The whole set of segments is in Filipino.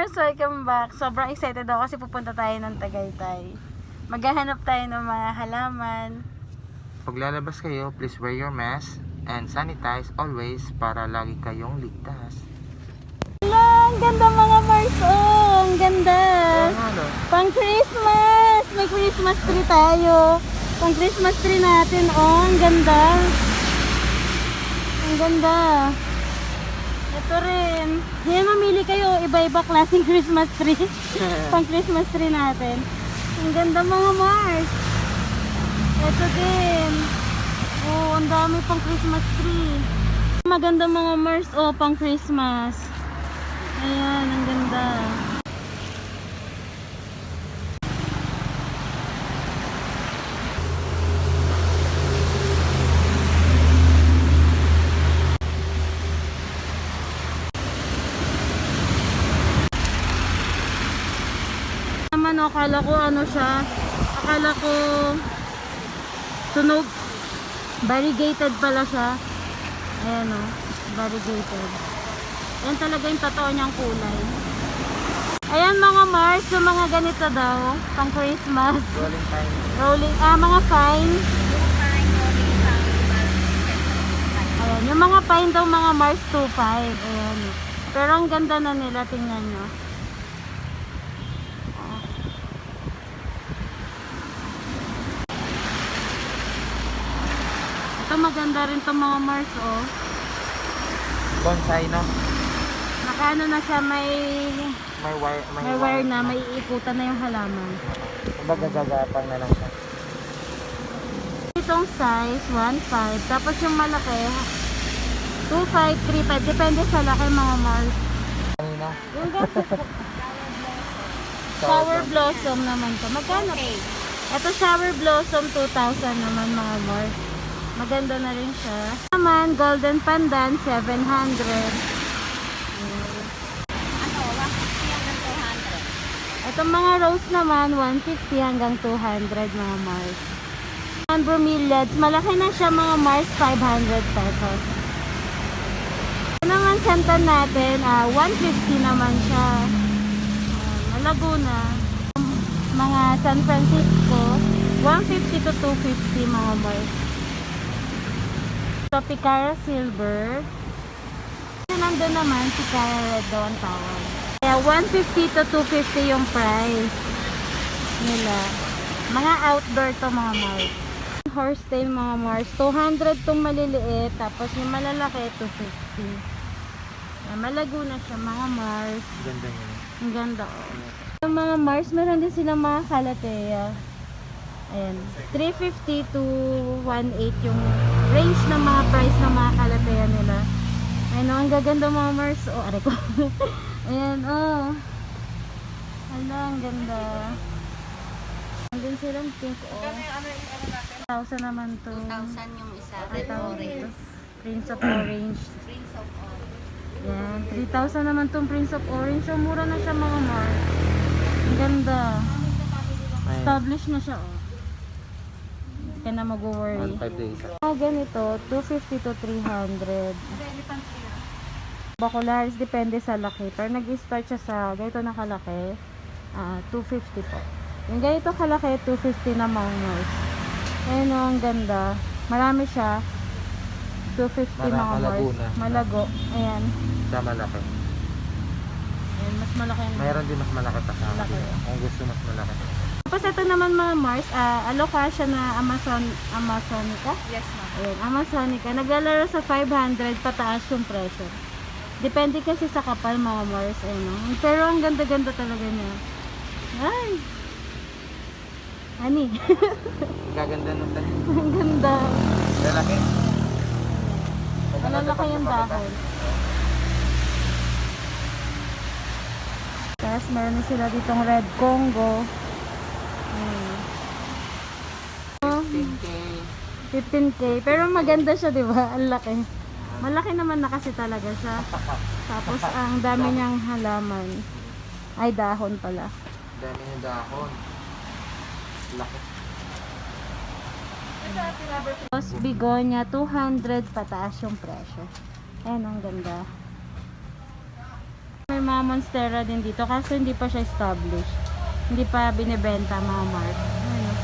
Mars, welcome back. Sobrang excited ako kasi pupunta tayo ng Tagaytay. Maghahanap tayo ng mga halaman. Pag lalabas kayo, please wear your mask and sanitize always para lagi kayong ligtas. Ang ganda mga Mars, oh, ang ganda. Pang Christmas, may Christmas tree tayo. Pang Christmas tree natin, oh, ang ganda. Ang ganda. Ito rin. Yan, mamili kayo, iba-iba klaseng Christmas tree. Pang Christmas tree natin. Ang ganda mga Mars. Ito din. Oh, ang dami pang Christmas tree. Maganda mga Mars, oh, pang Christmas. Ayan, ang ganda. Naman, akala ko ano siya, akala ko tunog, variegated pala siya. Ayan o, variegated. Yan talaga yung totoo niyang kulay. Ayan mga Mars, yung mga ganito daw, pang Christmas. Rolling time. Rolling, mga fine. Ayan, yung mga fine daw mga Mars 2.5. Ayan. Pero ang ganda na nila, tingnan nyo. Ito maganda rin itong mga Mars, oh. Bonsai, no? Nakaano na siya, may wire na, may iikutan na yung halaman. Kumbaga gagapang na lang siya. Itong size, 1.5. Tapos yung malaki, 2.5, 3.5. Depende sa laki mga Mars. Kanina? Yung ganito po. Shower Blossom naman to. Magkano? Ito Shower Blossom, 2,000 naman mga Mars. Maganda na rin siya. Naman, Golden Pandan, 700. Itong mga rose naman, 150 hanggang 200 mga Mars. Ang bromeliads, malaki na siya mga Mars, 500 pesos. Ito naman santan natin, 150 naman siya. Laguna. Mga San Francisco, 150 to 250 mga Mars. Tropicara Silver. Nandun naman, Picara Red daw ang tawag. Kaya 150 to 250 yung price nila. Mga outdoor to mga Mars. Horsetail mga Mars. 200 tong maliliit. Tapos yung malalaki, 250. Malago na siya mga Mars. Ganda niya. Ang ganda, oh. Yung mga Mars, meron din silang mga kalateya. Ayan. 350 to 1.8 yung range ng mga price ng mga kalateya nila. Ayun, ang gaganda mga Mars. Oh, aray ko. Ayan, oh. Hala, ang ganda. Andun silang pink, oh. 1,000 naman to. 2,000 yung isa. Ay, Red tawag orange. dito. Prince of Orange. Prince of Orange. Yan, 3,000 naman tong Prince of Orange. So, mura na siya mga Mars. Ang ganda. Established na siya, oh. Hindi ka na mag-worry. 1.5 days. Ganito, 250 to 300. Bacularis, depende sa laki. Pero nag-start siya sa ganito na kalaki, 250 po. Yung ganito kalaki, 250 na mga Mars. Ayun, oh, ang ganda. Marami siya. 250 mga Mars. Malago. Ayan. Sa malaki. Ayan, mas malaki yung Mayroon din mas malaki pa sa Malaki. akin. Kung gusto mas malaki. Tapos ito naman mga Mars, alocasia na Amazonica. Yes, ma'am. Ayan, Amazonica. Naglalaro sa 500 pataas yung presyo. Depende kasi sa kapal mga Mars. Ayun, oh. Pero ang ganda-ganda talaga niya. Ay! Ani? Ang gaganda ng tanim. Ang ganda. Lalaki. Malalaki yung dahon. Tapos meron na sila ditong Red Congo. Ayan. Oh, 10K. 15K. Pero maganda siya, di ba? Ang laki. Malaki naman na kasi talaga siya. Tapos ang dami niyang halaman. Ay, dahon pala. Dami ng dahon. Laki. Tapos Bigonia, 200 pataas yung presyo. Ayan, ang ganda. May may mga Monstera din dito. Kaso hindi pa siya established. Hindi pa binibenta mga Mars. Ayun.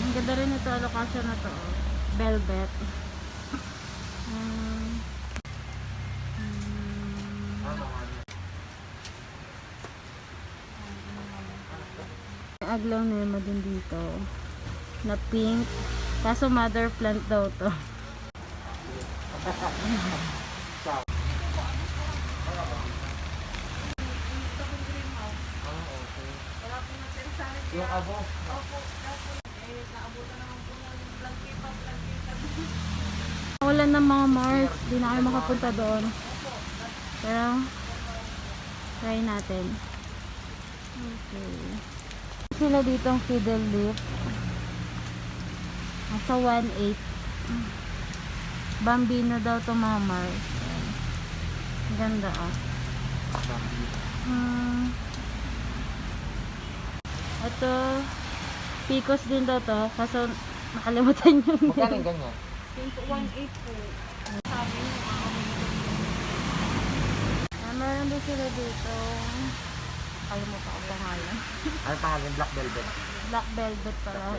Ang ganda rin ito, allocation na to. Oh. Velvet. Aglaw Nema din dito na pink, kaso mother plant daw to. Yung abo. Wala na mga Mars, di na kayo makapunta doon. Pero try natin. Okay. Sila dito ang fiddle leaf. Nasa 1.8. Bambino daw to mga Mars. Ganda ah. Ito, picos din daw to. Kaso nakalimutan yung Magkano yung ganyan? 1.8 po. meron din sila dito. Kalimutan ko pangalan. Ano pangalan? Black velvet. Black velvet pala.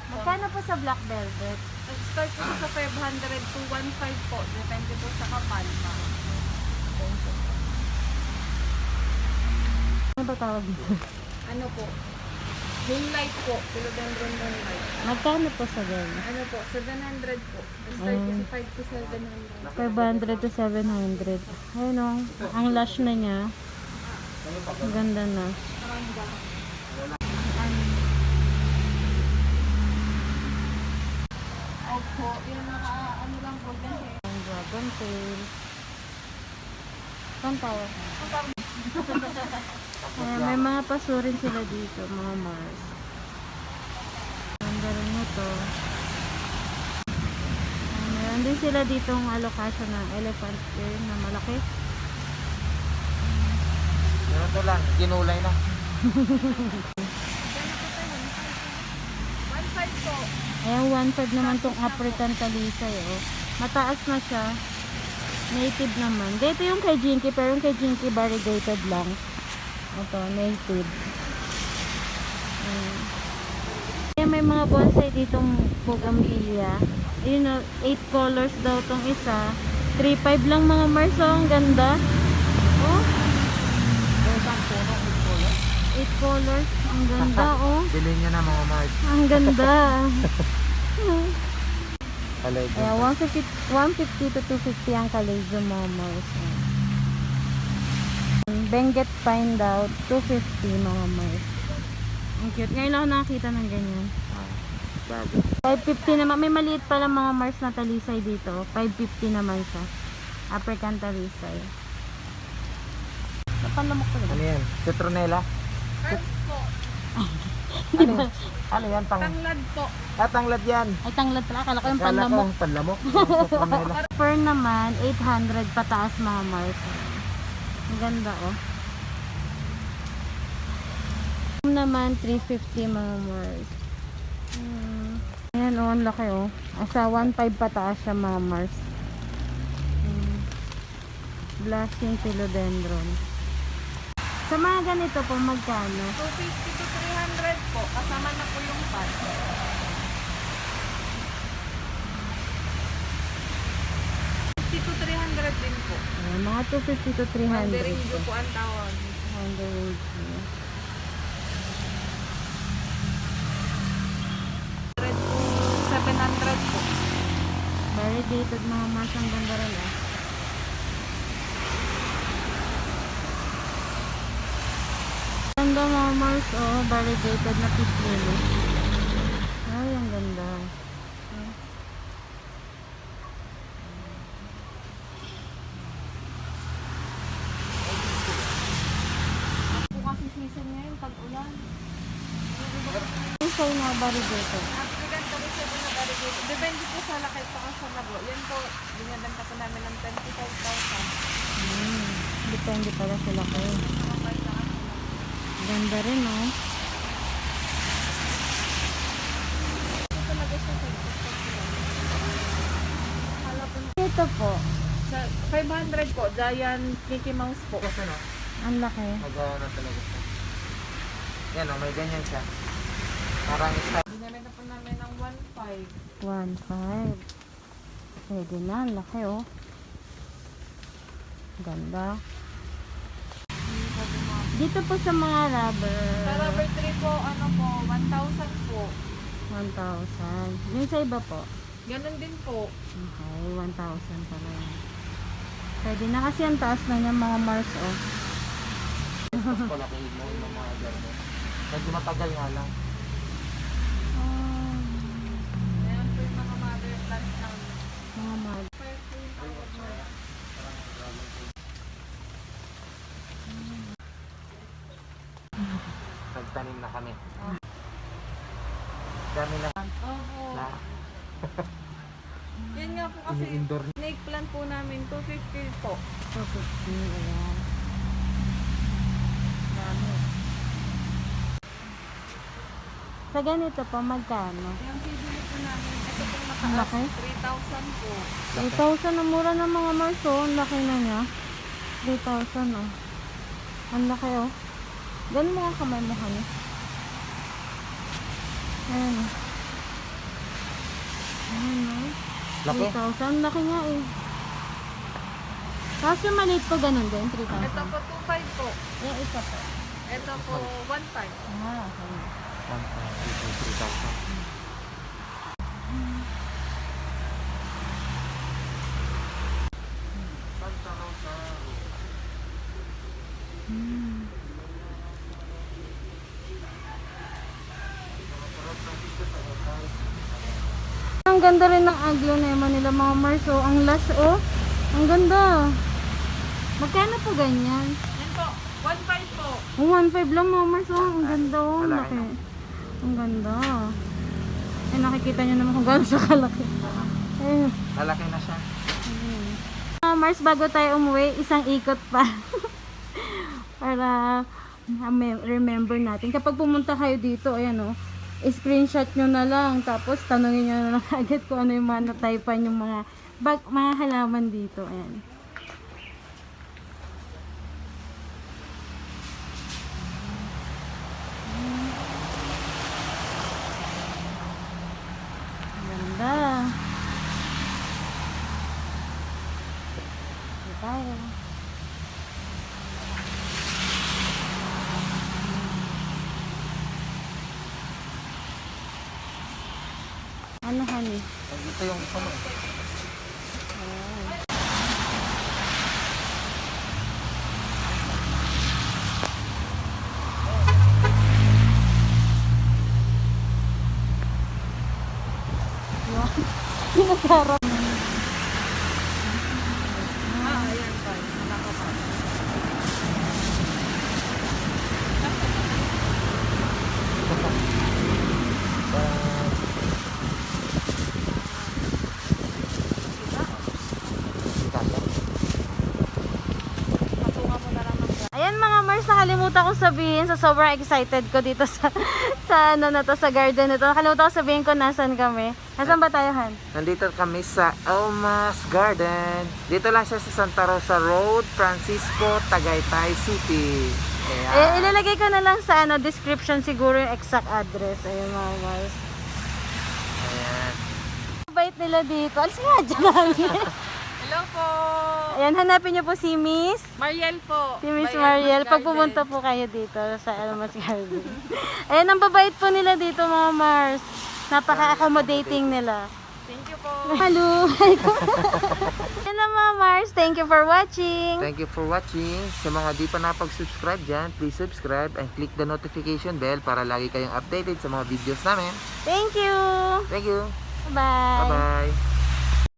Magkano po sa black velvet? Nag-start po sa 500 to 1.5 po. Depende po sa kapal, ma'am. Ano ba tawag dito? Ano po? Moonlight po. Philodendron moonlight. Magkano po sa ganyan? Ano po? 700 po. Nag-start po sa 5 to 700. 500 to 700. Ayun o. Ang lush na niya. Ang ganda na. Opo. Yung ano lang po kasi. Ang dragon tail. Saan tawag? May mga pasurin sila dito, mga Mars. Ganda rin ito. Meron din sila ditong allocation ng elephant ear na malaki. Ganun to lang. Ginulay na. 1.5 po. Ayan, 1.5 naman tong African talisay. Oh. Mataas na siya. Native naman. Dito yung kay Jinky, pero yung kay Jinky variegated lang. Ito, native. Ayan, may mga bonsai ditong bougainvillea. Yun, 8 colors daw tong isa. 3.5 lang mga Mars. Oh, ang ganda. Oh, 8 colors. Ang ganda, oh. Bilhin nyo na mga Mars. Ang ganda. Kalegyo. Ayan, 150 to 250 ang Calazio Momos. Benguet Pine daw, 250 mga Mars. Ang cute. Ngayon ako nakakita ng ganyan. Bago. 550 naman. May maliit pala mga Mars na talisay dito. 550 naman siya. African talisay. Napanlamok ko Ano yan? Citronella? Herbs po. Ano yan? Tanglad po. Tanglad yan. Ay, tanglad pala. Akala ko yung Kala ko, panlamok. panlamok. Citronella. Fern naman, 800 pataas mga Mars. Ang ganda, oh. Naman, 350 mga Mars. Ayan, oh, ang laki, oh. Asa 1.5 pataas siya mga Mars. Blushing philodendron. Sa mga ganito po, magkano? 250 to 300 po. Kasama na po yung pot. 50 to 300 din po. Ayan, mga 250 to 300. Wandering po. view po ang tawag. Wandering view. 100 po, 700 po. Variegated mga Mars, ang ganda rin, ah. Ganda mga Mars, oh, variegated na peace lily. Ay, ang ganda. Po kasi season ngayon, pag-ulan. Isay na variegated. African kami siya po na variegated. Depende po sa laki pa sa lago. Yan po, binibenta po namin ng 25,000. Depende pala sila kayo. Ganda rin, oh. Ito talaga siya sa Akala po Ito po. Sa 500 po, Giant Mickey Mouse po. Kasi no, Ang laki. mag-ano talaga siya. Yan o, may ganyan siya. Parang style. Binibenta po namin ng 1.5. 1.5. Pwede na. Ang laki oh. Ganda. Dito po sa mga rubber. Sa rubber tree po, ano po, 1,000 po. 1,000. Yung sa iba po. Ganun din po. Okay, 1,000 pala yun. Pwede na kasi ang taas na niya mga Mars oh. Mas palaki mo yung mga gano'n. Medyo matagal nga lang. Ayan po yung mga mother plants namin. Mga mag. Fire po yung tawag mo. Nagtanim na kami. Dami na. Opo. Na. Yan nga po kasi, Ini-indoor snake plant po namin, 250 po. 250. Ayan. Dami. Sa ganito po, magkano? Yung bibili po namin, ito pong Ang nakaas, laki. 3,000 po. 3,000 ang mura ng mga Mars oh. Ang laki na niya. 3,000 oh. Ang laki oh. Ganun mga kamay mo kami. Ayan oh. Ayan oh. Laki. 3,000. Ang laki nga eh. Tapos yung maliit po ganun din. 3,000. Ito po 2,500 po. Yung isa po. Ito po 1,500. Ah, okay. 3,000. Ang ganda rin ng aglonema nila mga Mars oh. Ang lash oh. Ang ganda. Magkano po ganyan? Yan po, 1,500 po. Oh, 1.5 lang mga Mars oh. Ang ganda oh. Ang Malaki, laki. Ang ganda. Eh, nakikita nyo naman kung gano'n siya kalaki. Eh. Malaki na siya. Mga Mars, bago tayo umuwi, isang ikot pa. Para remember natin. Kapag pumunta kayo dito, ayan o, screenshot nyo na lang. Tapos tanongin nyo na lang agad kung ano yung mga nataypan yung mga halaman dito. Ayan. Ganda. Dito tayo. Ano honey? Ito yung isa mo. Pinagkarap. Ayan pa. Malaki pa. Patunga mo na lang ng Ayan mga Mars, nakalimutan kong sabihin sa sobrang excited ko dito sa ano na to, sa garden na to. Nakalimutan kong sabihin ko nasan kami. Nasan ba tayo, Han? Nandito kami sa Elmas Garden. Dito lang siya sa Santa Rosa Road, Francisco, Tagaytay City. Ayan. Ilalagay ko na lang sa description siguro yung exact address. Ayun mga Mars. Ayan. Bait nila dito. Alis nga dyan namin. Hello po. Ayan, hanapin niyo po si Miss. Mariel po. Si Miss By Mariel. Elmas Pag Garden. pumunta po kayo dito sa Elmas Garden. Ayan, ang babait po nila dito mga Mars. Napaka-accommodating nila. Thank you po. Hello! Yan lang mga Mars. Thank you for watching. Thank you for watching. Sa mga di pa napag-subscribe dyan, please subscribe and click the notification bell para lagi kayong updated sa mga videos namin. Thank you! Thank you. Bye! Bye-bye.